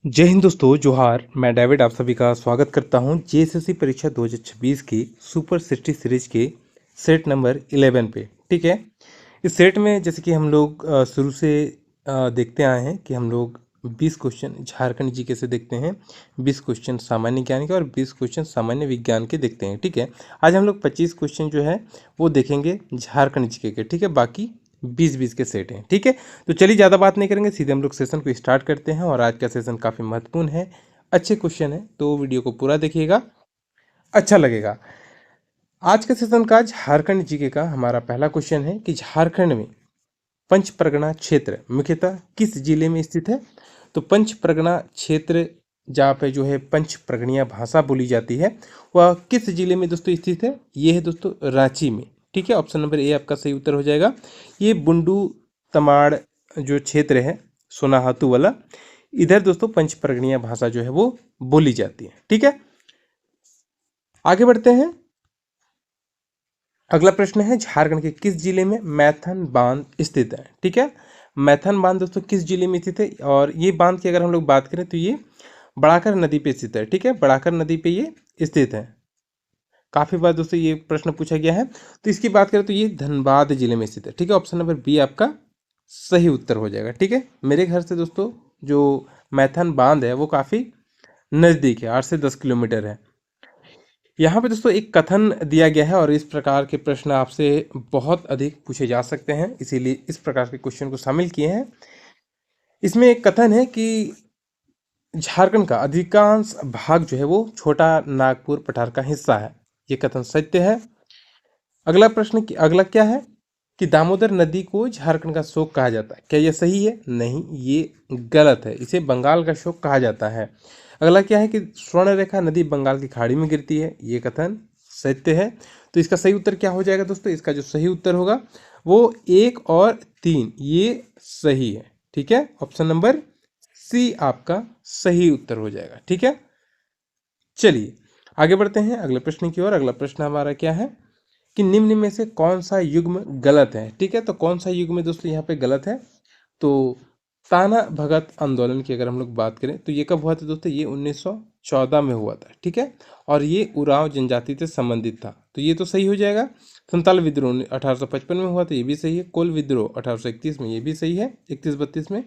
जय हिंद दोस्तों, जोहार। मैं डेविड आप सभी का स्वागत करता हूं जेएसएससी परीक्षा 2026 की सुपर 60 सीरीज के सेट नंबर 11 पे। ठीक है। इस सेट में जैसे कि हम लोग शुरू से देखते आए हैं कि हम लोग 20 क्वेश्चन झारखंड जीके से देखते हैं, 20 क्वेश्चन सामान्य ज्ञान के और 20 क्वेश्चन सामान्य विज्ञान के देखते हैं। ठीक है। आज हम लोग 25 क्वेश्चन जो है वो देखेंगे झारखंड जीके के। ठीक है। बाकी 20-20 के सेट हैं। ठीक है। तो चलिए ज़्यादा बात नहीं करेंगे, सीधे हम लोग सेशन को स्टार्ट करते हैं। और आज का सेशन काफ़ी महत्वपूर्ण है, अच्छे क्वेश्चन है, तो वीडियो को पूरा देखिएगा, अच्छा लगेगा। आज के सेशन का झारखंड जीके का हमारा पहला क्वेश्चन है कि झारखंड में पंच परगना क्षेत्र मुख्यतः किस जिले में स्थित है। तो पंच परगना क्षेत्र जहाँ पे जो है पंच परगनिया भाषा बोली जाती है वह किस जिले में दोस्तों स्थित है। ये है दोस्तों रांची में। ठीक है। ऑप्शन नंबर ए आपका सही उत्तर हो जाएगा। ये बुंडू तमाड़ जो क्षेत्र है सोनाहातू वाला, इधर दोस्तों पंच परगनिया भाषा जो है वो बोली जाती है। ठीक है। आगे बढ़ते हैं। अगला प्रश्न है झारखंड के किस जिले में मैथन बांध स्थित है। ठीक है। मैथन बांध दोस्तों किस जिले में स्थित है, और ये बांध की अगर हम लोग बात करें तो ये बड़ाकर नदी पे स्थित है। ठीक है। बड़ाकर नदी पे ये स्थित है। काफी बार दोस्तों ये प्रश्न पूछा गया है। तो इसकी बात करें तो ये धनबाद जिले में स्थित है। ठीक है। ऑप्शन नंबर बी आपका सही उत्तर हो जाएगा। ठीक है। मेरे घर से दोस्तों जो मैथन बांध है वो काफी नजदीक है, 8 से 10 किलोमीटर है। यहाँ पे दोस्तों एक कथन दिया गया है और इस प्रकार के प्रश्न आपसे बहुत अधिक पूछे जा सकते हैं, इसीलिए इस प्रकार के क्वेश्चन को शामिल किए हैं। इसमें एक कथन है कि झारखंड का अधिकांश भाग जो है वो छोटा नागपुर पठार का हिस्सा है। ये कथन सत्य है। अगला प्रश्न अगला क्या है कि दामोदर नदी को झारखंड का शोक कहा जाता है। क्या यह सही है? नहीं, ये गलत है, इसे बंगाल का शोक कहा जाता है। अगला क्या है कि स्वर्ण रेखा नदी बंगाल की खाड़ी में गिरती है। ये कथन सत्य है। तो इसका सही उत्तर क्या हो जाएगा दोस्तों? इसका जो सही उत्तर होगा वो 1 और 3, ये सही है। ठीक है। ऑप्शन नंबर सी आपका सही उत्तर हो जाएगा। ठीक है। चलिए आगे बढ़ते हैं अगले प्रश्न की ओर। अगला प्रश्न हमारा क्या है कि निम्न में से कौन सा युग्म गलत है। ठीक है। तो कौन सा युग्म दोस्तों यहाँ पे गलत है? तो ताना भगत आंदोलन की अगर हम लोग बात करें तो ये कब हुआ था दोस्तों? ये 1914 में हुआ था। ठीक है। और ये उरांव जनजाति से संबंधित था, तो ये तो सही हो जाएगा। संताल विद्रोह 1855 में हुआ था, ये भी सही है। कोल विद्रोह 1831 में, ये भी सही है। 31-32 में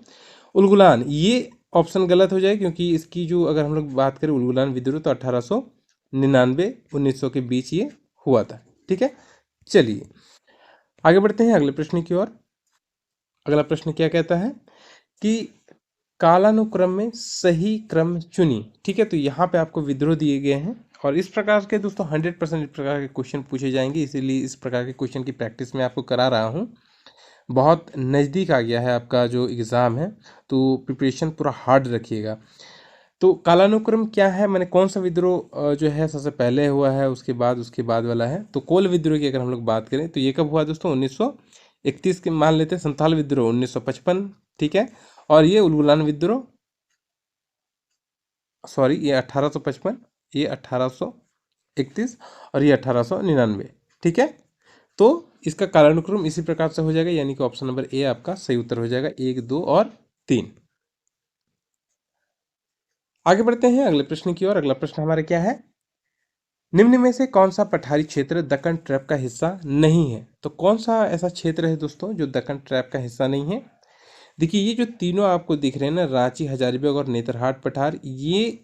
उलगुलान, ये ऑप्शन गलत हो जाए क्योंकि इसकी जो अगर हम लोग बात करें उलगुलान विद्रोह तो 1899-1900 के बीच ये हुआ था। ठीक है। चलिए आगे बढ़ते हैं अगले प्रश्न की ओर। अगला प्रश्न क्या कहता है कि कालानुक्रम में सही क्रम चुनी। ठीक है। तो यहाँ पे आपको विद्रोह दिए गए हैं और इस प्रकार के दोस्तों 100% इस प्रकार के क्वेश्चन पूछे जाएंगे, इसीलिए इस प्रकार के क्वेश्चन की प्रैक्टिस मैं आपको करा रहा हूँ। बहुत नज़दीक आ गया है आपका जो एग्ज़ाम है, तो प्रिपरेशन पूरा हार्ड रखिएगा। तो कालानुक्रम क्या है, मैंने कौन सा विद्रोह जो है सबसे पहले हुआ है, उसके बाद वाला है। तो कोल विद्रोह की अगर हम लोग बात करें तो ये कब हुआ दोस्तों? 1931 के मान लेते हैं। संथाल विद्रोह 1955। ठीक है। और ये उलगुलान विद्रोह, सॉरी, ये 1855, ये 1831 और ये 1899। ठीक है। तो इसका कालानुक्रम इसी प्रकार से हो जाएगा, यानी कि ऑप्शन नंबर ए आपका सही उत्तर हो जाएगा, 1, 2 और 3। आगे बढ़ते हैं अगले प्रश्न की ओर। अगला प्रश्न हमारा क्या है, निम्न में से कौन सा पठारी क्षेत्र दक्कन ट्रैप का हिस्सा नहीं है। तो कौन सा ऐसा क्षेत्र है दोस्तों जो दक्कन ट्रैप का हिस्सा नहीं है? देखिए ये जो तीनों आपको दिख रहे हैं ना, रांची, हजारीबाग और नेतरहाट पठार, ये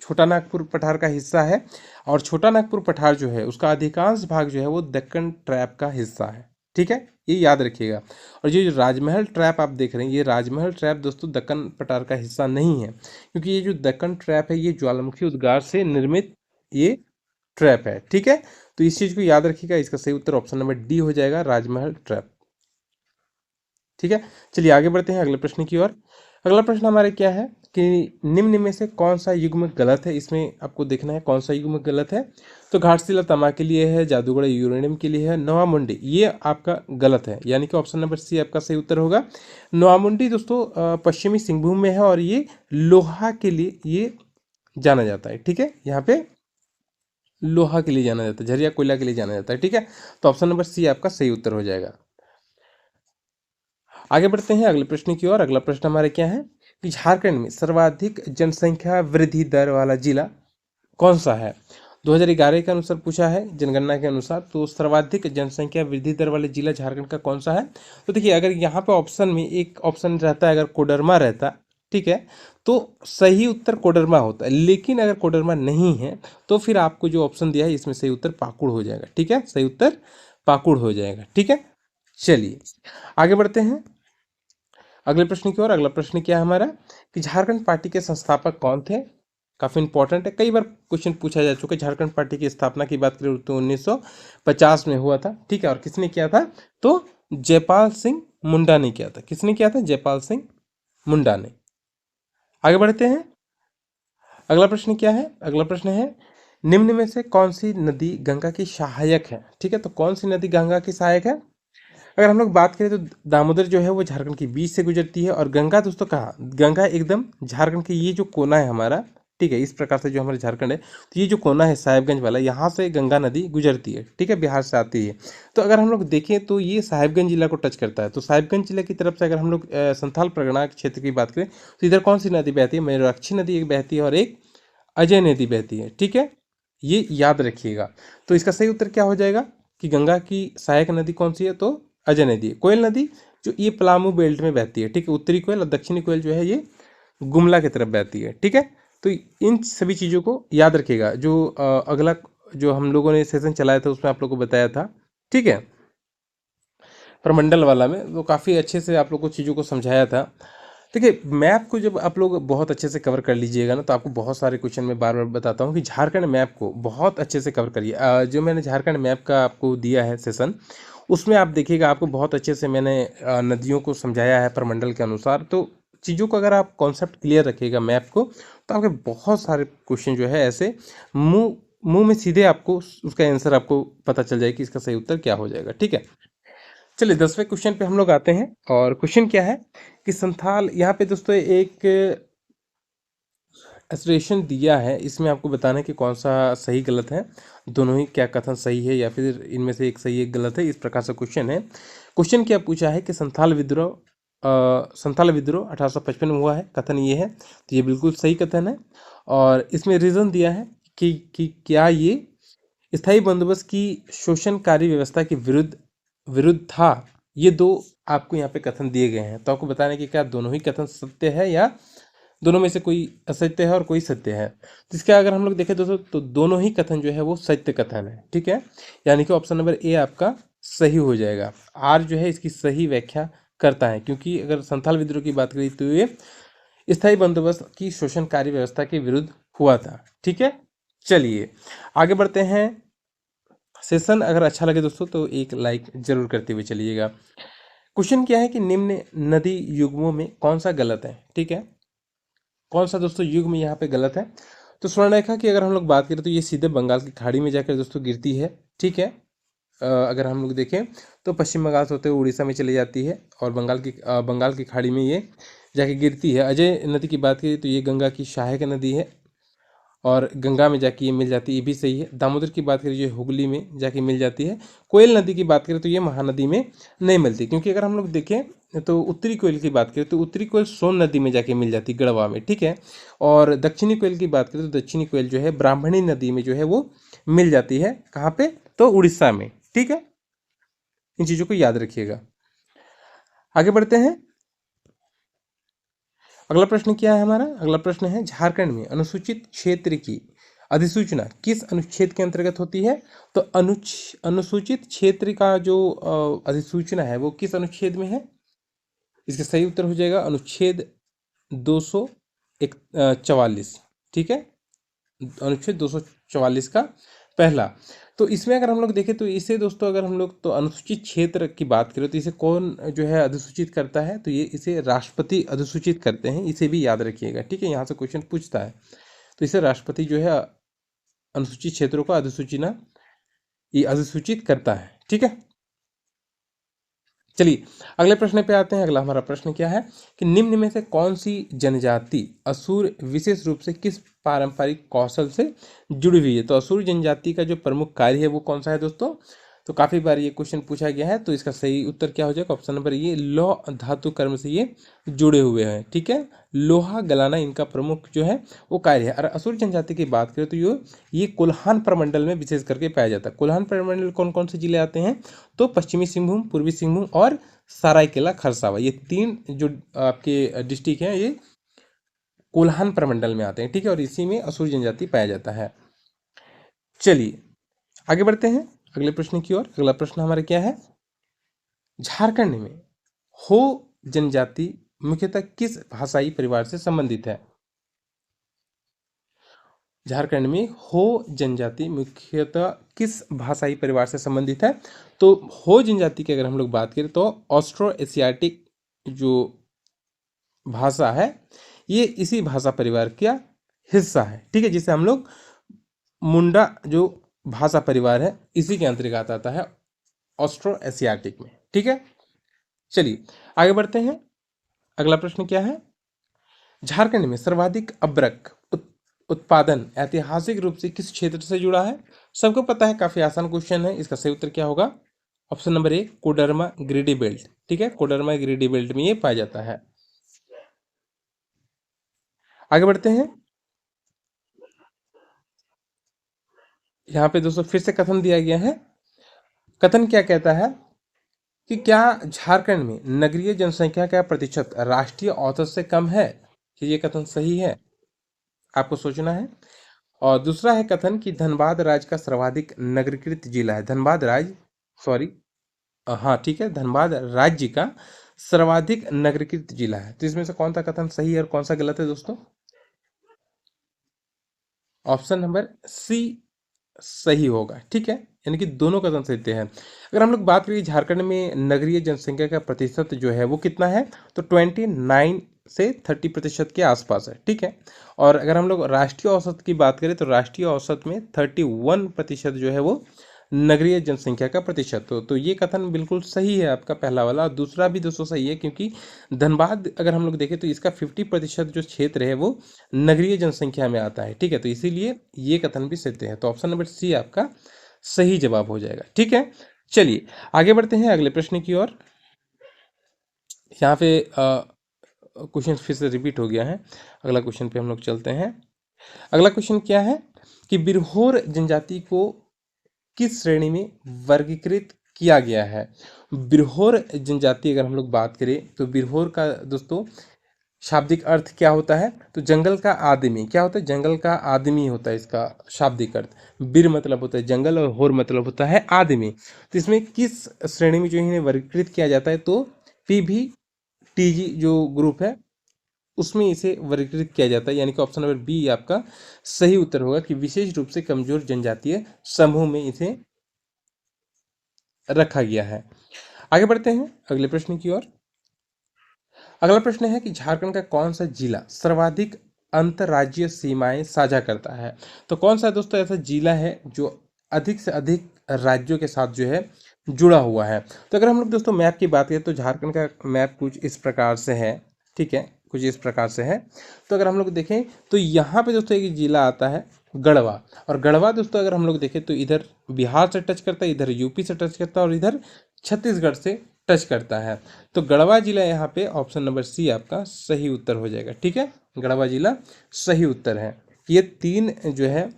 छोटा नागपुर पठार का हिस्सा है। और छोटा नागपुर पठार जो है उसका अधिकांश भाग जो है वो दक्कन ट्रैप का हिस्सा है। ठीक है। ये याद रखिएगा। और ये जो राजमहल ट्रैप आप देख रहे हैं, ये राजमहल ट्रैप दोस्तों दक्कन पठार का हिस्सा नहीं है, क्योंकि ये जो दक्कन ट्रैप है ये ज्वालामुखी उद्गार से निर्मित ये ट्रैप है। ठीक है। तो इस चीज को याद रखिएगा। इसका सही उत्तर ऑप्शन नंबर डी हो जाएगा, राजमहल ट्रैप। ठीक है। चलिए आगे बढ़ते हैं अगले प्रश्न की ओर। अगला प्रश्न हमारे क्या है कि निम्न में से कौन सा युग्म गलत है। इसमें आपको देखना है कौन सा युग्म गलत है। तो घाटशिला तमा के लिए है, जादूगढ़ यूरेनियम के लिए है, नोवामुंडी ये आपका गलत है, यानी कि ऑप्शन नंबर सी आपका सही उत्तर होगा। नोवामुंडी दोस्तों पश्चिमी सिंहभूम में है और ये लोहा के लिए ये जाना जाता है। ठीक है। यहाँ पे लोहा के लिए जाना जाता है, झरिया कोयला के लिए जाना जाता है। ठीक है। तो ऑप्शन नंबर सी आपका सही उत्तर हो जाएगा। आगे बढ़ते हैं अगले प्रश्न की ओर। अगला प्रश्न हमारे क्या है कि झारखंड में सर्वाधिक जनसंख्या वृद्धि दर वाला जिला कौन सा है। 2011 के अनुसार पूछा है जनगणना के अनुसार, तो सर्वाधिक जनसंख्या वृद्धि दर वाले जिला झारखंड का कौन सा है। तो देखिए अगर यहाँ पे ऑप्शन में एक ऑप्शन रहता है, अगर कोडरमा रहता, ठीक है, तो सही उत्तर कोडरमा होता है, लेकिन अगर कोडरमा नहीं है तो फिर आपको जो ऑप्शन दिया है इसमें सही उत्तर पाकुड़ हो जाएगा। ठीक है, सही उत्तर पाकुड़ हो जाएगा। ठीक है, चलिए आगे बढ़ते हैं अगले प्रश्न की ओर। अगला प्रश्न क्या है हमारा कि झारखंड पार्टी के संस्थापक कौन थे। काफी इंपॉर्टेंट है, कई बार क्वेश्चन पूछा जा चुका है। झारखंड पार्टी की स्थापना की बात करें तो 1950 में हुआ था। ठीक है, और किसने किया था, तो जयपाल सिंह मुंडा ने किया था। किसने किया था, जयपाल सिंह मुंडा ने। आगे बढ़ते हैं, अगला प्रश्न क्या है। अगला प्रश्न है निम्न में से कौन सी नदी गंगा की सहायक है। ठीक है, तो कौन सी नदी गंगा की सहायक है। अगर हम लोग बात करें तो दामोदर जो है वो झारखंड के बीच से गुजरती है, और गंगा दोस्तों कहाँ, गंगा एकदम झारखंड के ये जो कोना है हमारा, ठीक है, इस प्रकार से जो हमारे झारखंड है, तो ये जो कोना है साहिबगंज वाला, यहाँ से गंगा नदी गुजरती है। ठीक है, बिहार से आती है। तो अगर हम लोग देखें तो ये साहिबगंज जिला को टच करता है। तो साहिबगंज जिले की तरफ से अगर हम लोग संथाल परगना के क्षेत्र की बात करें तो इधर कौन सी नदी बहती है, मयूराक्षी नदी एक बहती है और एक अजय नदी बहती है। ठीक है, ये याद रखिएगा। तो इसका सही उत्तर क्या हो जाएगा कि गंगा की सहायक नदी कौन सी है, तो अजय नदी है। कोयल नदी जो ये पलामू बेल्ट में बहती है। ठीक है, उत्तरी कोयल और दक्षिणी कोयल जो है ये गुमला की तरफ बहती है। ठीक है, तो इन सभी चीज़ों को याद रखिएगा। जो अगला जो हम लोगों ने सेशन चलाया था उसमें आप लोगों को बताया था, ठीक है, प्रमंडल वाला में, तो काफ़ी अच्छे से आप लोग को चीज़ों को समझाया था। देखिए मैप को जब आप लोग बहुत अच्छे से कवर कर लीजिएगा ना, तो आपको बहुत सारे क्वेश्चन में बार बार बताता हूँ कि झारखंड मैप को बहुत अच्छे से कवर करिए। जो मैंने झारखंड मैप का आपको दिया है सेशन, उसमें आप देखिएगा आपको बहुत अच्छे से मैंने नदियों को समझाया है प्रमंडल के अनुसार। तो चीज़ों को अगर आप कॉन्सेप्ट क्लियर रखिएगा मैप को, तो आपके बहुत सारे क्वेश्चन जो है ऐसे मुंह मुंह में सीधे आपको उसका आंसर आपको पता चल जाए कि इसका सही उत्तर क्या हो जाएगा। ठीक है, चलिए 10वें क्वेश्चन पे हम लोग आते हैं। और क्वेश्चन क्या है कि संथाल, यहाँ पे दोस्तों एक एस्ट्रेशन दिया है, इसमें आपको बताना है कि कौन सा सही गलत है, दोनों ही क्या कथन सही है या फिर इनमें से एक सही एक गलत है, इस प्रकार से क्वेश्चन है। क्वेश्चन क्या पूछा है कि संथाल विद्रोह 1855 में हुआ है, कथन ये है, तो ये बिल्कुल सही कथन है। और इसमें रीज़न दिया है कि क्या ये स्थायी बंदोबस्त की शोषणकारी व्यवस्था के विरुद्ध विरुद्ध था। ये दो आपको यहाँ पे कथन दिए गए हैं, तो आपको बताना है कि क्या दोनों ही कथन सत्य है या दोनों में से कोई असत्य है और कोई सत्य है। तो इसका अगर हम लोग देखें दोस्तों तो दोनों ही कथन जो है वो सत्य कथन है। ठीक है, यानी कि ऑप्शन नंबर ए आपका सही हो जाएगा। आर जो है इसकी सही व्याख्या करता है, क्योंकि अगर संथाल विद्रोह की बात करें तो ये स्थायी बंदोबस्त की शोषणकारी व्यवस्था के विरुद्ध हुआ था। ठीक है, चलिए आगे बढ़ते हैं। सेशन अगर अच्छा लगे दोस्तों तो एक लाइक जरूर करते हुए चलिएगा। क्वेश्चन क्या है कि निम्न नदी युग्मों में कौन सा गलत है। ठीक है, कौन सा दोस्तों युग्म यहाँ पे गलत है। तो स्वर्णरेखा की अगर हम लोग बात करें तो ये सीधे बंगाल की खाड़ी में जाकर दोस्तों गिरती है। ठीक है, अगर हम लोग देखें तो पश्चिम बंगाल से होते हुए उड़ीसा में चली जाती है और बंगाल की खाड़ी में ये जाके गिरती है। अजय नदी की बात करें तो ये गंगा की सहायक नदी है और गंगा में जाके ये मिल जाती है, ये भी सही है। दामोदर की बात करें जो हुगली में जाके मिल जाती है। कोयल नदी की बात करें तो ये महानदी में नहीं मिलती, क्योंकि अगर हम लोग देखें तो उत्तरी कोयल की बात करें तो उत्तरी कोयल सोन नदी में जाके मिल जाती है, गढ़वा में। ठीक है, और दक्षिणी कोयल की बात करें तो दक्षिणी कोयल जो है ब्राह्मणी नदी में जो है वो मिल जाती है। कहाँ पे, तो उड़ीसा में। ठीक है, इन चीज़ों को याद रखिएगा। आगे बढ़ते हैं, अगला प्रश्न क्या है हमारा। अगला प्रश्न है झारखंड में अनुसूचित क्षेत्र की अधिसूचना किस अनुच्छेद के अंतर्गत होती है। तो अनुसूचित क्षेत्र का जो अधिसूचना है वो किस अनुच्छेद में है। इसका सही उत्तर हो जाएगा अनुच्छेद 244। ठीक है, अनुच्छेद 244 का पहला। तो इसमें अगर हम लोग देखें तो इसे दोस्तों अगर हम लोग तो अनुसूचित क्षेत्र की बात करें तो इसे कौन जो है अधिसूचित करता है, तो ये इसे राष्ट्रपति अधिसूचित करते हैं, इसे भी याद रखिएगा। ठीक है, यहाँ से क्वेश्चन पूछता है, तो इसे राष्ट्रपति जो है अनुसूचित क्षेत्रों का अधिसूचना ये अधिसूचित करता है। ठीक है, चलिए अगले प्रश्न पे आते हैं। अगला हमारा प्रश्न क्या है कि निम्न में से कौन सी जनजाति असुर विशेष रूप से किस पारंपरिक कौशल से जुड़ी हुई है। तो असुर जनजाति का जो प्रमुख कार्य है वो कौन सा है दोस्तों, तो काफ़ी बार ये क्वेश्चन पूछा गया है, तो इसका सही उत्तर क्या हो जाएगा? ऑप्शन नंबर ये, लौह धातु कर्म से ये जुड़े हुए हैं। ठीक है, लोहा गलाना इनका प्रमुख जो है वो कार्य है। और असुर जनजाति की बात करें तो ये कोल्हान प्रमंडल में विशेष करके पाया जाता है। कोल्हान प्रमंडल कौन कौन से जिले आते हैं? तो पश्चिमी सिंहभूम, पूर्वी सिंहभूम और सरायकेला खरसावा, ये 3 जो आपके डिस्ट्रिक्ट हैं ये कोल्हान प्रमंडल में आते हैं। ठीक है, और इसी में असुर जनजाति पाया जाता है। चलिए आगे बढ़ते हैं अगले प्रश्न की ओर। अगला प्रश्न हमारा क्या है? झारखंड में हो जनजाति मुख्यतः किस भाषाई परिवार से संबंधित है? झारखंड में हो जनजाति मुख्यतः किस भाषाई परिवार से संबंधित है? तो हो जनजाति की अगर हम लोग बात करें तो ऑस्ट्रो एशियाटिक जो भाषा है ये इसी भाषा परिवार का हिस्सा है। ठीक है, जिसे हम लोग मुंडा जो भाषा परिवार है इसी के अंतर्गत आता है, ऑस्ट्रो एशियाटिक में। ठीक है, चलिए आगे बढ़ते हैं। अगला प्रश्न क्या है? झारखंड में सर्वाधिक अब्रक उत्पादन ऐतिहासिक रूप से किस क्षेत्र से जुड़ा है? सबको पता है, काफी आसान क्वेश्चन है। इसका सही उत्तर क्या होगा? Option number A, Koderma greedy belt. ठीक है, कोडरमा ग्रीडी बेल्ट में ये पाया जाता है। आगे बढ़ते हैं। यहाँ पे दोस्तों फिर से कथन दिया गया है। कथन क्या कहता है कि क्या झारखंड में नगरीय जनसंख्या का प्रतिशत राष्ट्रीय औसत से कम है? कि ये कथन सही है? आपको सोचना है। और दूसरा है कथन कि धनबाद राज्य का सर्वाधिक नगरीकृत जिला है। धनबाद राज्य, सॉरी, हाँ ठीक है, धनबाद राज्य का सर्वाधिक नगरीकृत जिला है। तो इसमें से कौन सा कथन सही है और कौन सा गलत है दोस्तों? ऑप्शन नंबर सी सही होगा। ठीक है, यानी कि दोनों कथन सही हैं। अगर हम लोग बात करें झारखंड में नगरीय जनसंख्या का प्रतिशत जो है वो कितना है, तो 29 से 30% के आसपास है। ठीक है, और अगर हम लोग राष्ट्रीय औसत की बात करें तो राष्ट्रीय औसत में 31% जो है वो नगरीय जनसंख्या का प्रतिशत हो। तो ये कथन बिल्कुल सही है आपका पहला वाला। और दूसरा भी दोस्तों सही है, क्योंकि धनबाद अगर हम लोग देखें तो इसका 50% जो क्षेत्र है वो नगरीय जनसंख्या में आता है। ठीक है, तो इसीलिए ये कथन भी सत्य है। तो ऑप्शन नंबर सी आपका सही जवाब हो जाएगा। ठीक है, चलिए आगे बढ़ते हैं अगले प्रश्न की ओर। यहाँ पे क्वेश्चन फिर से रिपीट हो गया है। अगला क्वेश्चन पे हम लोग चलते हैं। अगला क्वेश्चन क्या है कि बिरहोर जनजाति को किस श्रेणी में वर्गीकृत किया गया है? बिरहोर जनजाति अगर हम लोग बात करें तो बिरहोर का दोस्तों शाब्दिक अर्थ क्या होता है? तो जंगल का आदमी। क्या होता है? जंगल का आदमी होता है इसका शाब्दिक अर्थ। बिर मतलब होता है जंगल और होर मतलब होता है आदमी। तो इसमें किस श्रेणी में जो इन्हें वर्गीकृत किया जाता है? तो PVTG जो ग्रुप है उसमें इसे वर्गीकृत किया जाता है, यानी कि ऑप्शन नंबर बी आपका सही उत्तर होगा कि विशेष रूप से कमजोर जनजातीय समूह में इसे रखा गया है। आगे बढ़ते हैं अगले प्रश्न की ओर। अगला प्रश्न है कि झारखंड का कौन सा जिला सर्वाधिक अंतर्राज्यीय सीमाएं साझा करता है? तो कौन सा दोस्तों ऐसा जिला है जो अधिक से अधिक राज्यों के साथ जो है जुड़ा हुआ है? तो अगर हम लोग दोस्तों मैप की बात करें तो झारखंड का मैप कुछ इस प्रकार से है। ठीक है, कुछ इस प्रकार से है। तो अगर हम लोग देखें तो यहाँ पे दोस्तों एक जिला आता है गढ़वा। और गढ़वा दोस्तों अगर हम लोग देखें तो इधर बिहार से टच करता है, इधर यूपी से टच करता है और इधर छत्तीसगढ़ से टच करता है। तो गढ़वा जिला यहाँ पे ऑप्शन नंबर सी आपका सही उत्तर हो जाएगा। ठीक है, गढ़वा जिला सही उत्तर है। ये 3 जो है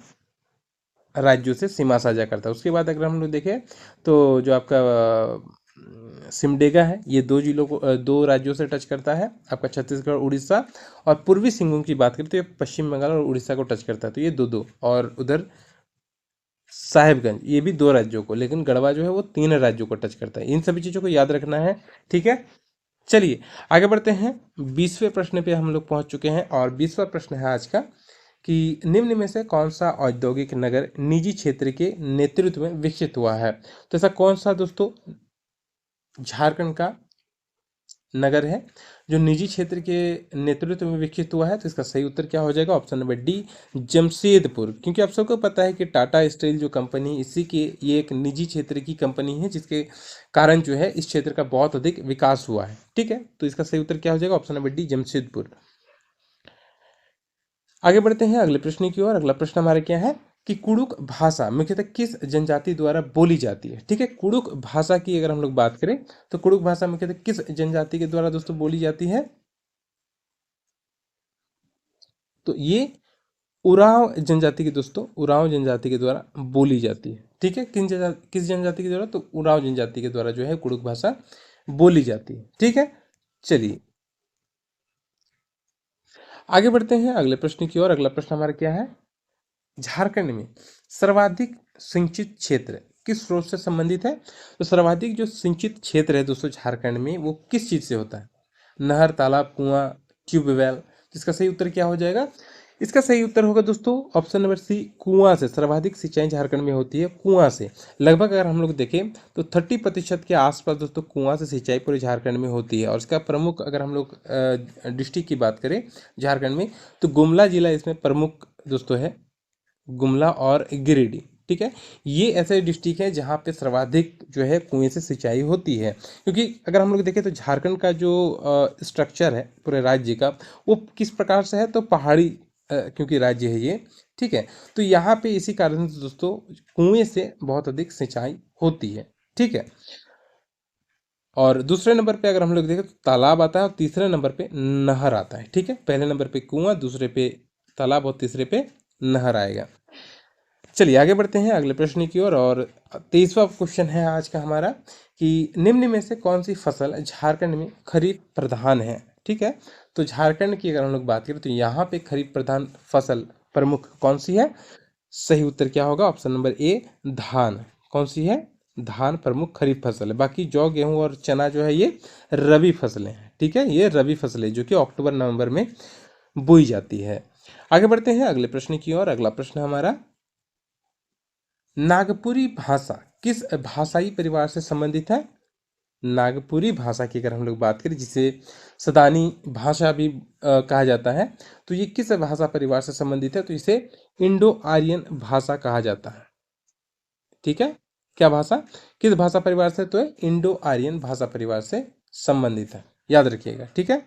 राज्यों से सीमा साझा करता है। उसके बाद अगर हम लोग देखें तो जो आपका सिमडेगा है ये 2 जिलों को 2 राज्यों से टच करता है, आपका छत्तीसगढ़ उड़ीसा। और पूर्वी सिंहभूम की बात करें तो ये पश्चिम बंगाल और उड़ीसा को टच करता है। तो ये 2-2, और उधर साहेबगंज ये भी 2 राज्यों को, लेकिन गढ़वा जो है वो 3 राज्यों को टच करता है। इन सभी चीज़ों को याद रखना है। ठीक है, चलिए आगे बढ़ते हैं। 20वें प्रश्न पे हम लोग पहुंच चुके हैं और 20वां प्रश्न है आज का कि निम्न में से कौन सा औद्योगिक नगर निजी क्षेत्र के नेतृत्व में विकसित हुआ है? तो ऐसा कौन सा दोस्तों झारखंड का नगर है जो निजी क्षेत्र के नेतृत्व में विकसित हुआ है? तो इसका सही उत्तर क्या हो जाएगा? Option number D, Jamshedpur. क्योंकि आप सबको पता है कि टाटा स्टील जो कंपनी इसी की ये एक निजी क्षेत्र की कंपनी है, जिसके कारण जो है इस क्षेत्र का बहुत अधिक विकास हुआ है। ठीक है, तो इसका सही उत्तर क्या हो जाएगा? Option number D, Jamshedpur. आगे बढ़ते हैं अगले प्रश्न की ओर। अगला प्रश्न हमारा क्या है कि कुड़ुक भाषा मुख्यतः किस जनजाति द्वारा बोली जाती है। ठीक है, कुड़ुक भाषा की अगर हम लोग बात करें तो कुड़ुक भाषा मुख्यतः किस जनजाति के द्वारा दोस्तों बोली जाती है? तो ये उरांव जनजाति की दोस्तों, उरांव जनजाति के द्वारा बोली जाती है। ठीक है, किस जनजाति के द्वारा? तो उरांव जनजाति के द्वारा जो है कुड़ुक भाषा बोली जाती है। ठीक है, चलिए आगे बढ़ते हैं अगले प्रश्न की ओर। अगला प्रश्न हमारा क्या है? झारखंड में सर्वाधिक सिंचित क्षेत्र किस स्रोत से संबंधित है? तो सर्वाधिक जो सिंचित क्षेत्र है दोस्तों झारखंड में, वो किस चीज से होता है? नहर, तालाब, कुआं, ट्यूबवेल। इसका सही उत्तर क्या हो जाएगा? इसका सही उत्तर होगा दोस्तों ऑप्शन नंबर सी, कुआं से। सर्वाधिक सिंचाई झारखंड में होती है कुआं से। लगभग अगर हम लोग देखें तो 30% के आसपास दोस्तों कुआं से सिंचाई पूरे झारखंड में होती है। और इसका प्रमुख अगर हम लोग डिस्ट्रिक्ट की बात करें झारखंड में, तो गुमला जिला इसमें प्रमुख दोस्तों है, गुमला और गिरिडीह। ठीक है, ये ऐसे डिस्ट्रिक्ट है जहाँ पे सर्वाधिक जो है कुएं से सिंचाई होती है। क्योंकि अगर हम लोग देखें तो झारखंड का जो स्ट्रक्चर है पूरे राज्य का, वो किस प्रकार से है? तो पहाड़ी क्योंकि राज्य है ये। ठीक है, तो यहाँ पे इसी कारण से दोस्तों कुएं से बहुत अधिक सिंचाई होती है। ठीक है, और दूसरे नंबर पे अगर हम लोग देखें तो तालाब आता है और तीसरे नंबर पे नहर आता है। ठीक है, पहले नंबर पे कुआं, दूसरे पे तालाब और तीसरे पे नहर आएगा। चलिए आगे बढ़ते हैं अगले प्रश्न की ओर। और 23वां क्वेश्चन है आज का हमारा कि निम्न में से कौन सी फसल झारखंड में खरीफ प्रधान है? ठीक है, तो झारखंड की अगर हम लोग बात करें तो यहाँ पे खरीफ प्रधान फसल प्रमुख कौन सी है? सही उत्तर क्या होगा? ऑप्शन नंबर ए, धान। कौन सी है? धान प्रमुख खरीफ फसल है। बाकी जौ, गेहूं और चना जो है ये रबी फसलें हैं। ठीक है, ये रबी फसलें जो कि अक्टूबर नवंबर में बोई जाती है। आगे बढ़ते हैं अगले प्रश्न की ओर। अगला प्रश्न हमारा, नागपुरी भाषा किस भाषाई परिवार से संबंधित है? नागपुरी भाषा की अगर हम लोग बात करें, जिसे सदानी भाषा भी कहा जाता है, तो ये किस भाषा परिवार से संबंधित है? तो इसे इंडो आर्यन भाषा कहा जाता है। ठीक है, क्या भाषा, किस भाषा परिवार से? तो इंडो आर्यन भाषा परिवार से संबंधित है, याद रखिएगा। ठीक है,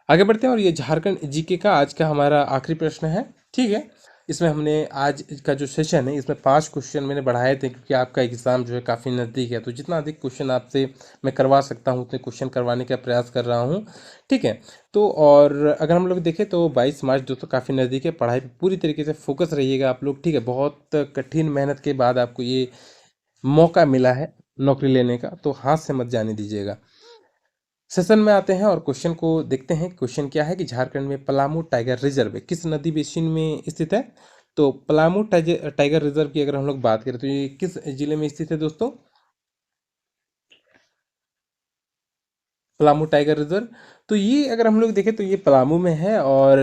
आगे बढ़ते हैं। और ये झारखंड जीके का आज का हमारा आखिरी प्रश्न है। ठीक है, इसमें हमने आज का जो सेशन है इसमें 5 क्वेश्चन मैंने बढ़ाए थे, क्योंकि आपका एग्ज़ाम जो है काफ़ी नज़दीक है। तो जितना अधिक क्वेश्चन आपसे मैं करवा सकता हूँ उतने क्वेश्चन करवाने का प्रयास कर रहा हूँ। ठीक है, तो और अगर हम लोग देखें तो 22 मार्च दोस्तों काफ़ी नज़दीक है। पढ़ाई पर पूरी तरीके से फोकस रहिएगा आप लोग। ठीक है, बहुत कठिन मेहनत के बाद आपको ये मौका मिला है नौकरी लेने का, तो हाथ से मत जाने दीजिएगा। सेशन में आते हैं और क्वेश्चन को देखते हैं। क्वेश्चन क्या है कि झारखंड में पलामू टाइगर रिजर्व किस नदी बेसिन में स्थित है? तो पलामू टाइगर रिजर्व की अगर हम लोग बात करें तो ये किस जिले में स्थित है दोस्तों? पलामू टाइगर रिजर्व, तो ये अगर हम लोग देखें तो ये पलामू में है। और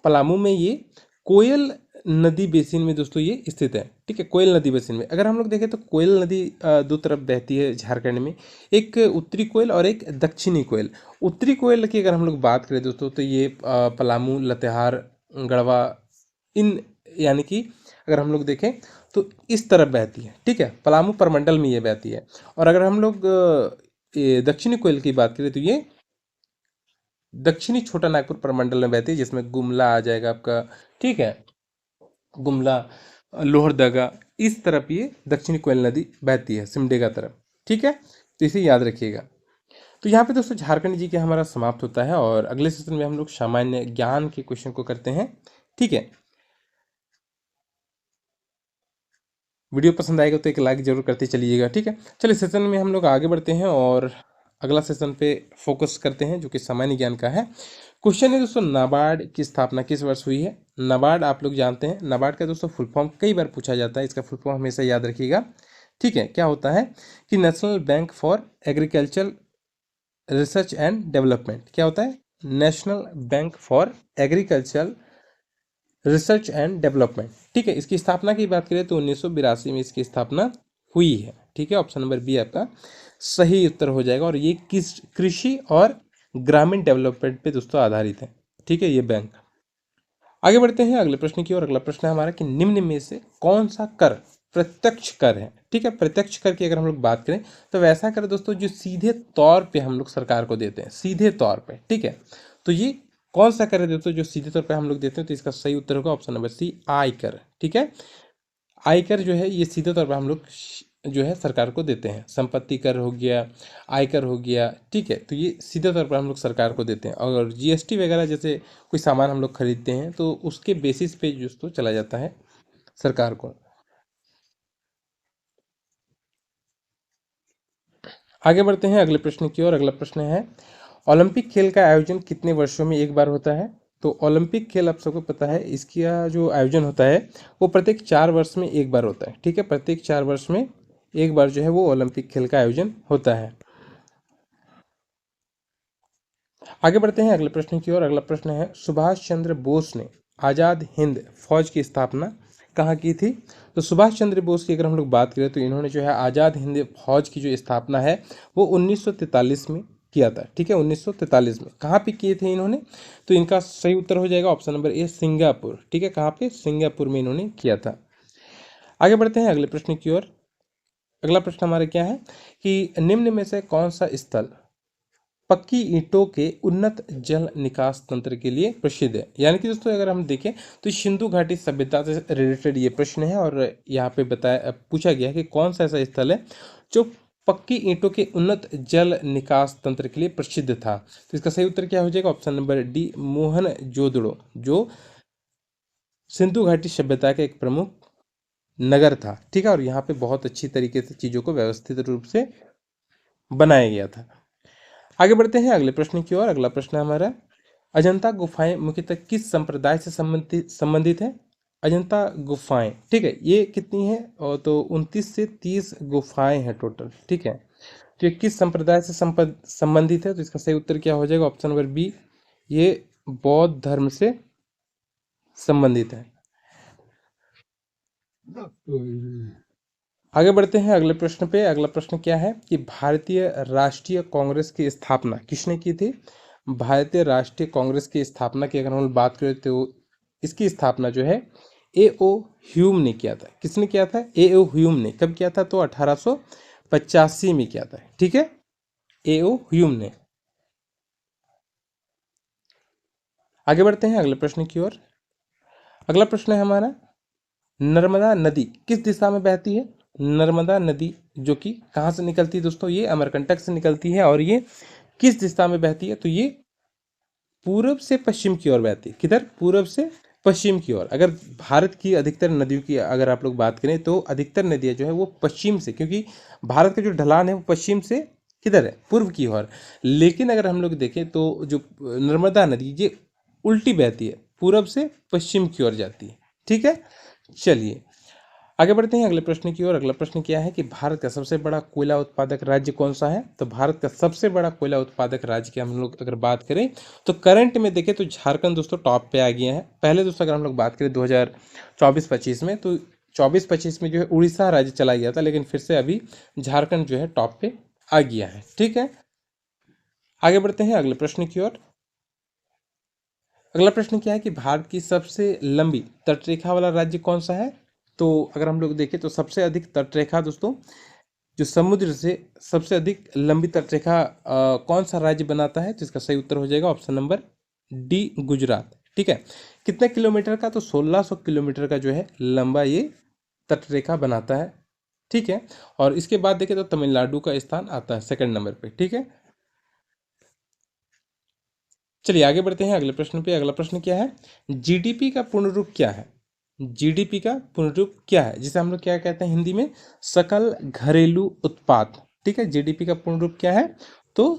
पलामू में ये कोयल नदी बेसिन में दोस्तों ये स्थित है। ठीक है, कोयल नदी बेसिन में अगर हम लोग देखें तो कोयल नदी दो तरफ बहती है झारखंड में, एक उत्तरी कोयल और एक दक्षिणी कोयल। उत्तरी कोयल की अगर हम लोग बात करें दोस्तों तो ये पलामू, लातेहार, गढ़वा, इन यानी कि अगर हम लोग देखें तो इस तरफ बहती है। ठीक है, पलामू प्रमंडल में ये बहती है। और अगर हम लोग ये दक्षिणी कोयल की बात करें तो ये दक्षिणी छोटा नागपुर प्रमंडल में बहती है, जिसमें गुमला आ जाएगा आपका। ठीक है, गुमला, लोहरदगा, इस तरफ ये दक्षिणी कोयल नदी बहती है सिमडेगा तरफ। ठीक है, तो इसे याद रखिएगा। तो यहाँ पे दोस्तों झारखंड जी के हमारा समाप्त होता है और अगले सेशन में हम लोग सामान्य ज्ञान के क्वेश्चन को करते हैं। ठीक है, वीडियो पसंद आएगा तो एक लाइक जरूर करते चलिएगा। ठीक है, चलिए सेशन में हम लोग आगे बढ़ते हैं और अगला सेशन पे फोकस करते हैं जो कि सामान्य ज्ञान का है। क्वेश्चन है दोस्तों, नाबार्ड की स्थापना किस वर्ष हुई है? नाबार्ड आप लोग जानते हैं, नाबार्ड का दोस्तों फुल फॉर्म कई बार पूछा जाता है, इसका फुल फॉर्म हमेशा याद रखिएगा। ठीक है, क्या होता है कि national bank for agriculture research and development. क्या होता है? National bank for agriculture research and development. ठीक है, इसकी स्थापना की बात करें तो 1982 में इसकी स्थापना हुई है। ठीक है, ऑप्शन नंबर बी आपका सही उत्तर हो जाएगा। और ये किस कृषि और ग्रामीण डेवलपमेंट पे दोस्तों आधारित है। ठीक है, ये बैंक। आगे बढ़ते हैं अगले प्रश्न की ओर। अगला प्रश्न है हमारा कि निम्न में से कौन सा कर प्रत्यक्ष कर है? ठीक है, प्रत्यक्ष कर की अगर हम लोग बात करें तो वैसा कर दोस्तों जो सीधे तौर पे हम लोग सरकार को देते हैं, सीधे तौर पे। ठीक है, तो ये कौन सा कर है दोस्तों जो सीधे तौर पे हम लोग देते हैं? तो इसका सही उत्तर होगा ऑप्शन नंबर सी, आयकर। ठीक है, आयकर जो है ये सीधे तौर पे हम लोग जो है सरकार को देते हैं। संपत्ति कर हो गया, आयकर हो गया, ठीक है, तो ये सीधे तौर पर हम लोग सरकार को देते हैं। और जीएसटी वगैरह जैसे कोई सामान हम लोग खरीदते हैं तो उसके बेसिस पे दोस्तों चला जाता है सरकार को। आगे बढ़ते हैं अगले प्रश्न की ओर। अगला प्रश्न है, ओलंपिक खेल का आयोजन कितने वर्षों में एक बार होता है? तो ओलंपिक खेल आप सबको पता है इसका जो आयोजन होता है वो प्रत्येक 4 वर्ष में एक बार होता है। ठीक है, प्रत्येक 4 वर्ष में एक बार जो है वो ओलंपिक खेल का आयोजन होता है। आगे बढ़ते हैं अगले प्रश्न की ओर। अगला प्रश्न है, सुभाष चंद्र बोस ने आज़ाद हिंद फौज की स्थापना कहाँ की थी? तो सुभाष चंद्र बोस की अगर हम लोग बात करें तो इन्होंने जो है आज़ाद हिंद फौज की जो स्थापना है वो 1943 में किया था। ठीक है, 1943 में कहाँ पे किए थे इन्होंने? तो इनका सही उत्तर हो जाएगा ऑप्शन नंबर ए, सिंगापुर। ठीक है, कहाँ पे? सिंगापुर में इन्होंने किया था। आगे बढ़ते हैं अगले प्रश्न की ओर। अगला प्रश्न हमारे क्या है कि निम्न में से कौन सा स्थल पक्की ईंटों के उन्नत जल निकास तंत्र के लिए प्रसिद्ध है? यानी कि दोस्तों अगर हम देखें तो सिंधु घाटी सभ्यता से रिलेटेड ये प्रश्न है और यहाँ पे बताया पूछा गया है कि कौन सा ऐसा स्थल है जो पक्की ईंटों के उन्नत जल निकास तंत्र के लिए प्रसिद्ध था? तो इसका सही उत्तर क्या हो जाएगा? ऑप्शन नंबर डी, मोहनजोदड़ो, जो सिंधु घाटी सभ्यता का एक प्रमुख नगर था। ठीक है, और यहाँ पे बहुत अच्छी तरीके से चीज़ों को व्यवस्थित रूप से बनाया गया था। आगे बढ़ते हैं अगले प्रश्न की ओर। अगला प्रश्न है हमारा, अजंता गुफाएं मुख्यतः किस संप्रदाय से संबंधित है? अजंता गुफाएं, ठीक है, ये कितनी है? और तो 29 से 30 गुफाएं हैं टोटल। ठीक है, तो ये किस संप्रदाय से संबंधित है? तो इसका सही उत्तर क्या हो जाएगा? ऑप्शन नंबर बी, ये बौद्ध धर्म से संबंधित है। आगे बढ़ते हैं अगले प्रश्न पे। अगला प्रश्न क्या है कि भारतीय राष्ट्रीय कांग्रेस की स्थापना किसने की थी? भारतीय राष्ट्रीय कांग्रेस की स्थापना की अगर हम लोग बात करें तो इसकी स्थापना जो है ए ओ ह्यूम ने किया था। किसने किया था? ए ओ ह्यूम ने। कब किया था? तो 1885 में किया था। ठीक है, ए ओ ह्यूम ने। आगे बढ़ते हैं अगले प्रश्न की ओर। अगला प्रश्न है हमारा, नर्मदा नदी किस दिशा में बहती है? नर्मदा नदी जो कि कहाँ से निकलती है दोस्तों? ये अमरकंटक से निकलती है और ये किस दिशा में बहती है? तो ये पूरब से पश्चिम की ओर बहती है। किधर? पूरब से पश्चिम की ओर। अगर भारत की अधिकतर नदियों की अगर आप लोग बात करें तो अधिकतर नदियाँ जो है वो पश्चिम से, क्योंकि भारत का जो ढलान है वो पश्चिम से किधर है? पूर्व की ओर। लेकिन अगर हम लोग देखें तो जो नर्मदा नदी ये उल्टी बहती है, पूरब से पश्चिम की ओर जाती है। ठीक है, चलिए आगे बढ़ते हैं अगले प्रश्न की ओर। अगला प्रश्न क्या है कि भारत का सबसे बड़ा कोयला उत्पादक राज्य कौन सा है? तो भारत का सबसे बड़ा कोयला उत्पादक राज्य की हम लोग अगर बात करें तो करंट में देखें तो झारखंड दोस्तों टॉप पे आ गया है। पहले दोस्तों अगर हम लोग बात करें 2024-25 में तो 24-25 में जो है उड़ीसा राज्य चला गया था, लेकिन फिर से अभी झारखंड जो है टॉप पे आ गया है। ठीक है, आगे बढ़ते हैं अगले प्रश्न की ओर। अगला प्रश्न क्या है कि भारत की सबसे लंबी तटरेखा वाला राज्य कौन सा है? तो अगर हम लोग देखें तो सबसे अधिक तटरेखा दोस्तों जो समुद्र से सबसे अधिक लंबी तटरेखा कौन सा राज्य बनाता है? तो इसका सही उत्तर हो जाएगा ऑप्शन नंबर डी, गुजरात। ठीक है, कितने किलोमीटर का? तो 1600 किलोमीटर का जो है लंबा ये तटरेखा बनाता है। ठीक है, और इसके बाद देखें तो तमिलनाडु का स्थान आता है सेकंड नंबर पे। ठीक है, चलिए आगे बढ़ते हैं अगले प्रश्न पे। अगला प्रश्न क्या है, जीडीपी का पूर्ण रूप क्या है? जीडीपी का पूर्ण रूप क्या है, जिसे हम लोग क्या कहते हैं हिंदी में? सकल घरेलू उत्पाद। ठीक है, जीडीपी का पूर्ण रूप क्या है? तो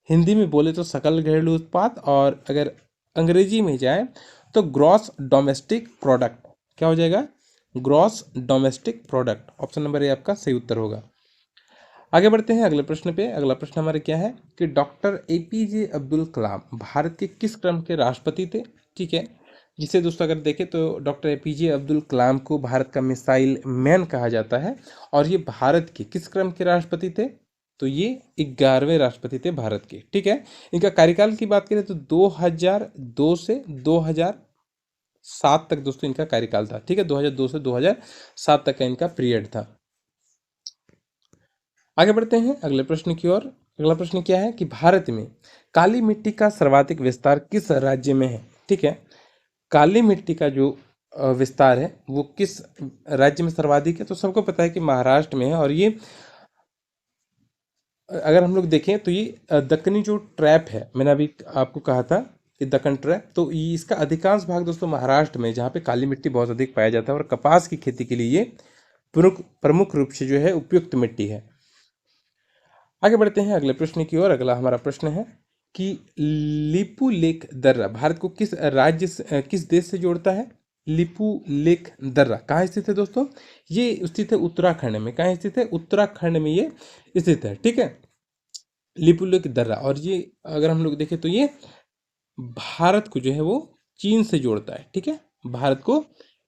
हिंदी में बोले तो सकल घरेलू उत्पाद, और अगर अंग्रेजी में जाए तो ग्रॉस डोमेस्टिक प्रोडक्ट। क्या हो जाएगा? Gross domestic product. Option number A आपका सही उत्तर होगा। आगे बढ़ते हैं अगले प्रश्न पे। अगला प्रश्न हमारे क्या है कि डॉक्टर एपीजे अब्दुल कलाम भारत के किस क्रम के राष्ट्रपति थे? ठीक है, जिसे दोस्तों अगर देखें तो डॉक्टर एपीजे अब्दुल कलाम को भारत का मिसाइल मैन कहा जाता है। और ये भारत के किस क्रम के राष्ट्रपति थे? तो ये 11वें राष्ट्रपति थे भारत के। ठीक है, इनका कार्यकाल की बात करें तो 2002 से 2007 तक दोस्तों इनका कार्यकाल था। ठीक है, 2002 से 2007 तक का इनका पीरियड था। आगे बढ़ते हैं अगले प्रश्न की ओर। अगला प्रश्न क्या है कि भारत में काली मिट्टी का सर्वाधिक विस्तार किस राज्य में है। ठीक है, काली मिट्टी का जो विस्तार है वो किस राज्य में सर्वाधिक है, तो सबको पता है कि महाराष्ट्र में है। और ये अगर हम लोग देखें तो ये दक्कनी जो ट्रैप है, मैंने अभी आपको कहा था कि दक्कन ट्रैप, तो ये इसका अधिकांश भाग दोस्तों महाराष्ट्र में, जहाँ पे काली मिट्टी बहुत अधिक पाया जाता है और कपास की खेती के लिए ये प्रमुख प्रमुख रूप से जो है उपयुक्त मिट्टी है। आगे बढ़ते हैं अगले प्रश्न की ओर। अगला हमारा प्रश्न है कि लिपू लेक दर्रा भारत को किस राज्य से किस देश से जोड़ता है। लिपू लेक दर्रा कहाँ स्थित है दोस्तों, ये स्थित है उत्तराखंड में। कहाँ स्थित है, उत्तराखंड में ये स्थित है। ठीक है, लिपू लेक दर्रा, और ये अगर हम लोग देखें तो ये भारत को जो है वो चीन से जोड़ता है। ठीक है, भारत को